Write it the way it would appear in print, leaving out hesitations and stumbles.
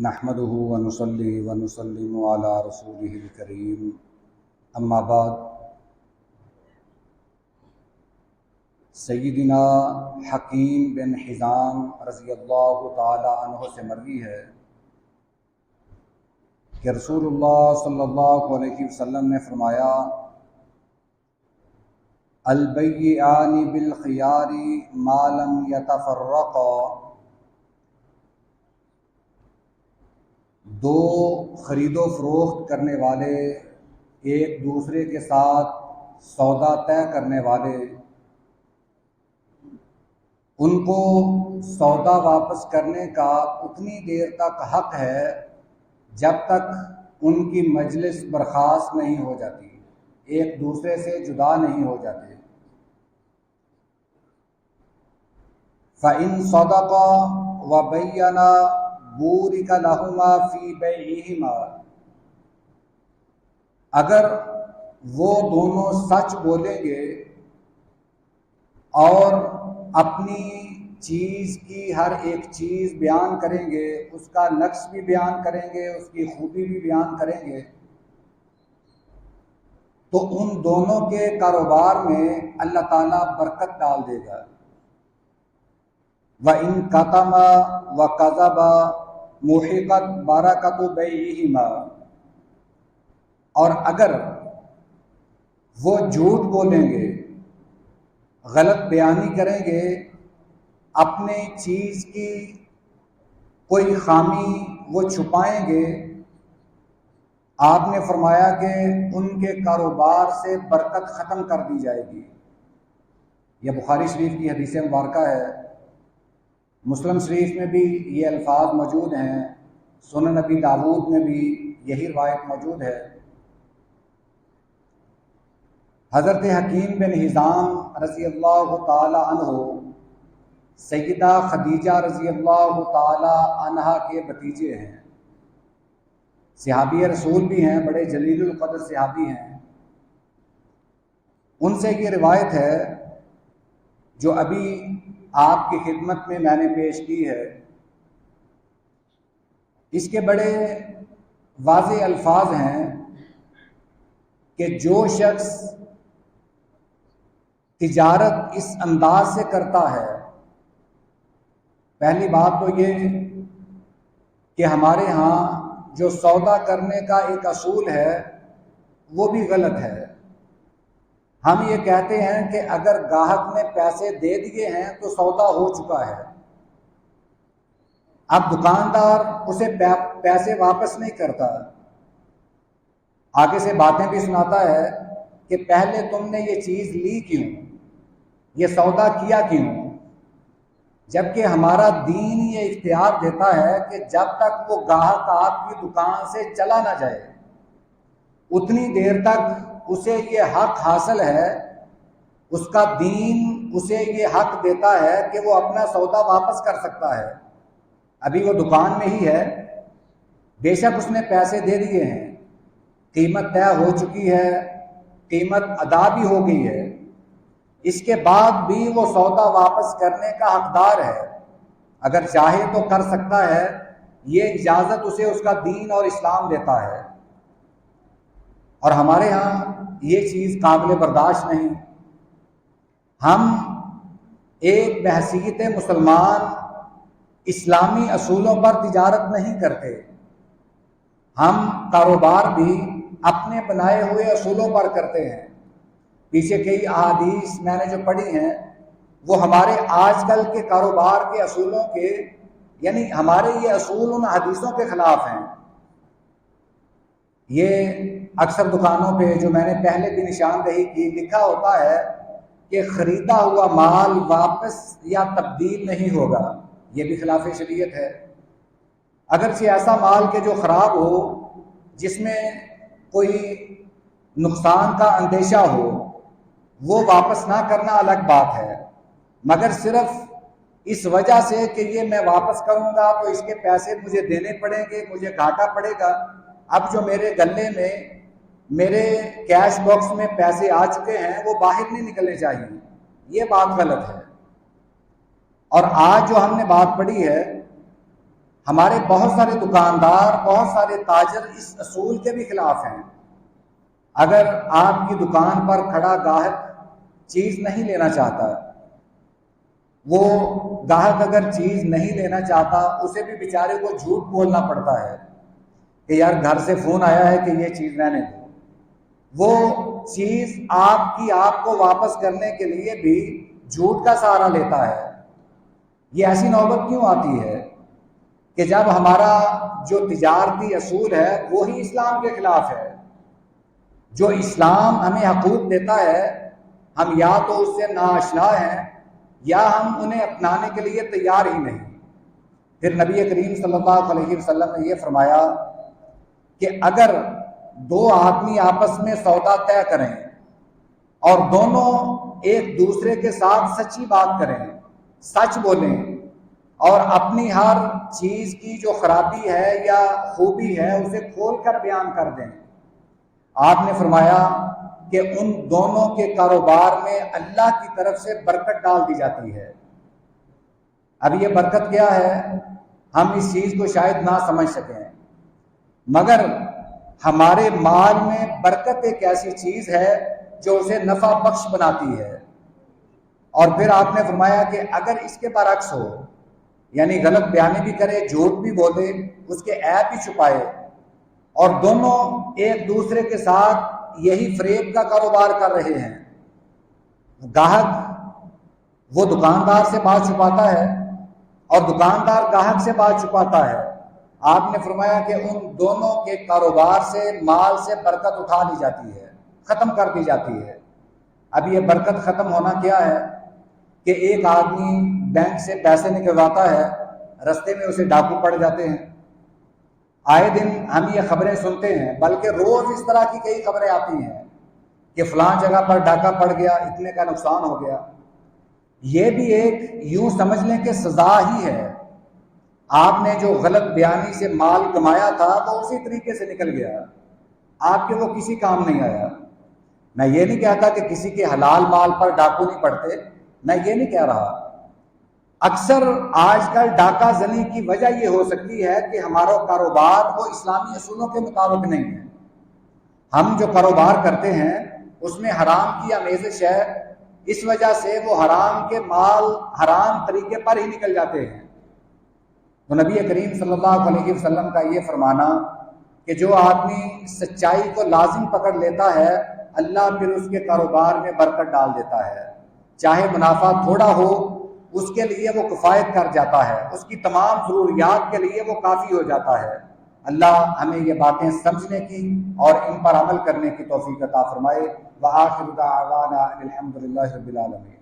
نحمده ونصلي ونسلم على رسوله الكريم اما بعد سیدنا حکیم بن حزام رضی اللہ تعالی عنہ سے مروی ہے کہ رسول اللہ صلی اللہ علیہ وسلم نے فرمایا البیعان بالخیار ما لم یتفرقا، دو خرید و فروخت کرنے والے ایک دوسرے کے ساتھ سودا طے کرنے والے، ان کو سودا واپس کرنے کا اتنی دیر تک حق ہے جب تک ان کی مجلس برخاست نہیں ہو جاتی، ایک دوسرے سے جدا نہیں ہو جاتے۔ فَإِن صَدَقَا وَبَيَّنَا بُورِكَ لَهُمَا فِي بَيْعِهِمَا، اگر وہ دونوں سچ بولیں گے اور اپنی چیز کی ہر ایک چیز بیان کریں گے، اس کا نقص بھی بیان کریں گے، اس کی خوبی بھی بیان کریں گے، تو ان دونوں کے کاروبار میں اللہ تعالیٰ برکت ڈال دے گا۔ وَإِن كَتَمَا وَكَذَبَ مُحِقَتْ بَرَكَةُ بَيْعِهِمَا، اور اگر وہ جھوٹ بولیں گے، غلط بیانی کریں گے، اپنے چیز کی کوئی خامی وہ چھپائیں گے، آپ نے فرمایا کہ ان کے کاروبار سے برکت ختم کر دی جائے گی۔ یہ بخاری شریف کی حدیث مبارکہ ہے۔ مسلم شریف میں بھی یہ الفاظ موجود ہیں، سنن نبی داود میں بھی یہی روایت موجود ہے۔ حضرت حکیم بن حزام رضی اللہ تعالی عنہ سیدہ خدیجہ رضی اللہ تعالی عنہا کے بھتیجے ہیں، صحابی رسول بھی ہیں، بڑے جلیل القدر صحابی ہیں۔ ان سے یہ روایت ہے جو ابھی آپ کی خدمت میں نے پیش کی ہے۔ اس کے بڑے واضح الفاظ ہیں کہ جو شخص تجارت اس انداز سے کرتا ہے، پہلی بات تو یہ کہ ہمارے ہاں جو سودا کرنے کا ایک اصول ہے وہ بھی غلط ہے۔ ہم یہ کہتے ہیں کہ اگر گاہک نے پیسے دے دیے ہیں تو سودا ہو چکا ہے، اب دکاندار اسے پیسے واپس نہیں کرتا، آگے سے باتیں بھی سناتا ہے کہ پہلے تم نے یہ چیز لی کیوں، یہ سودا کیا کیوں، جبکہ ہمارا دین یہ اختیار دیتا ہے کہ جب تک وہ گاہک آپ کی دکان سے چلا نہ جائے اتنی دیر تک اسے یہ حق حاصل ہے، اس کا دین اسے یہ حق دیتا ہے کہ وہ اپنا سودا واپس کر سکتا ہے۔ ابھی وہ دکان میں ہی ہے، بے شک اس نے پیسے دے دیے ہیں، قیمت طے ہو چکی ہے، قیمت ادا بھی ہو گئی ہے، اس کے بعد بھی وہ سودا واپس کرنے کا حقدار ہے، اگر چاہے تو کر سکتا ہے، یہ اجازت اسے اس کا دین اور اسلام دیتا ہے۔ اور ہمارے ہاں یہ چیز قابل برداشت نہیں۔ ہم ایک بحیثیت مسلمان اسلامی اصولوں پر تجارت نہیں کرتے، ہم کاروبار بھی اپنے بنائے ہوئے اصولوں پر کرتے ہیں۔ پیچھے کئی احادیث میں نے جو پڑھی ہیں وہ ہمارے آج کل کے کاروبار کے اصولوں کے، یعنی ہمارے یہ اصول ان حدیثوں کے خلاف ہیں۔ یہ اکثر دکانوں پہ جو میں نے پہلے بھی نشاندہی کی لکھا ہوتا ہے کہ خریدا ہوا مال واپس یا تبدیل نہیں ہوگا، یہ بھی خلاف شریعت ہے۔ اگرچہ ایسا مال کہ جو خراب ہو، جس میں کوئی نقصان کا اندیشہ ہو، وہ واپس نہ کرنا الگ بات ہے، مگر صرف اس وجہ سے کہ یہ میں واپس کروں گا تو اس کے پیسے مجھے دینے پڑیں گے، مجھے گھاٹا پڑے گا، اب جو میرے گلے میں میرے کیش باکس میں پیسے آ چکے ہیں وہ باہر نہیں نکلنے چاہیے، یہ بات غلط ہے۔ اور آج جو ہم نے بات پڑھی ہے، ہمارے بہت سارے دکاندار، بہت سارے تاجر اس اصول کے بھی خلاف ہیں۔ اگر آپ کی دکان پر کھڑا گاہک چیز نہیں لینا چاہتا، وہ گاہک اگر چیز نہیں لینا چاہتا، اسے بھی بیچارے کو جھوٹ بولنا پڑتا ہے کہ یار گھر سے فون آیا ہے کہ یہ چیز رہنے دو۔ وہ چیز آپ کو واپس کرنے کے لیے بھی جھوٹ کا سہارا لیتا ہے۔ یہ ایسی نوبت کیوں آتی ہے کہ جب ہمارا جو تجارتی اصول ہے وہی اسلام کے خلاف ہے؟ جو اسلام ہمیں حقوق دیتا ہے، ہم یا تو اس سے ناآشنا ہیں یا ہم انہیں اپنانے کے لیے تیار ہی نہیں۔ پھر نبی کریم صلی اللہ علیہ وسلم نے یہ فرمایا کہ اگر دو آدمی آپس میں سودا طے کریں اور دونوں ایک دوسرے کے ساتھ سچی بات کریں، سچ بولیں اور اپنی ہر چیز کی جو خرابی ہے یا خوبی ہے اسے کھول کر بیان کر دیں، آپ نے فرمایا کہ ان دونوں کے کاروبار میں اللہ کی طرف سے برکت ڈال دی جاتی ہے۔ اب یہ برکت کیا ہے ہم اس چیز کو شاید نہ سمجھ سکیں، مگر ہمارے مال میں برکت ایک ایسی چیز ہے جو اسے نفع بخش بناتی ہے۔ اور پھر آپ نے فرمایا کہ اگر اس کے برعکس ہو، یعنی غلط بیانی بھی کرے، جھوٹ بھی بولے، اس کے عیب بھی چھپائے، اور دونوں ایک دوسرے کے ساتھ یہی فریب کا کاروبار کر رہے ہیں، گاہک وہ دکاندار سے بات چھپاتا ہے اور دکاندار گاہک سے بات چھپاتا ہے، آپ نے فرمایا کہ ان دونوں کے کاروبار سے، مال سے برکت اٹھا لی جاتی ہے، ختم کر دی جاتی ہے۔ اب یہ برکت ختم ہونا کیا ہے کہ ایک آدمی بینک سے پیسے نکلواتا ہے، رستے میں اسے ڈاکو پڑ جاتے ہیں۔ آئے دن ہم یہ خبریں سنتے ہیں، بلکہ روز اس طرح کی کئی خبریں آتی ہیں کہ فلاں جگہ پر ڈاکہ پڑ گیا، اتنے کا نقصان ہو گیا۔ یہ بھی ایک یوں سمجھ لیں کہ سزا ہی ہے۔ آپ نے جو غلط بیانی سے مال کمایا تھا وہ اسی طریقے سے نکل گیا، آپ کے وہ کسی کام نہیں آیا۔ میں یہ نہیں کہتا کہ کسی کے حلال مال پر ڈاکو نہیں پڑتے، میں یہ نہیں کہہ رہا۔ اکثر آج کل ڈاکہ زنی کی وجہ یہ ہو سکتی ہے کہ ہمارا کاروبار وہ اسلامی اصولوں کے مطابق نہیں ہے۔ ہم جو کاروبار کرتے ہیں اس میں حرام کی آمیزش ہے، اس وجہ سے وہ حرام کے مال حرام طریقے پر ہی نکل جاتے ہیں۔ تو نبی کریم صلی اللہ علیہ وسلم کا یہ فرمانا کہ جو آدمی سچائی کو لازم پکڑ لیتا ہے، اللہ پھر اس کے کاروبار میں برکت ڈال دیتا ہے، چاہے منافع تھوڑا ہو اس کے لیے وہ کفایت کر جاتا ہے، اس کی تمام ضروریات کے لیے وہ کافی ہو جاتا ہے۔ اللہ ہمیں یہ باتیں سمجھنے کی اور ان پر عمل کرنے کی توفیق عطا فرمائے۔ وآخر دعوانا الحمد للہ رب العالمین۔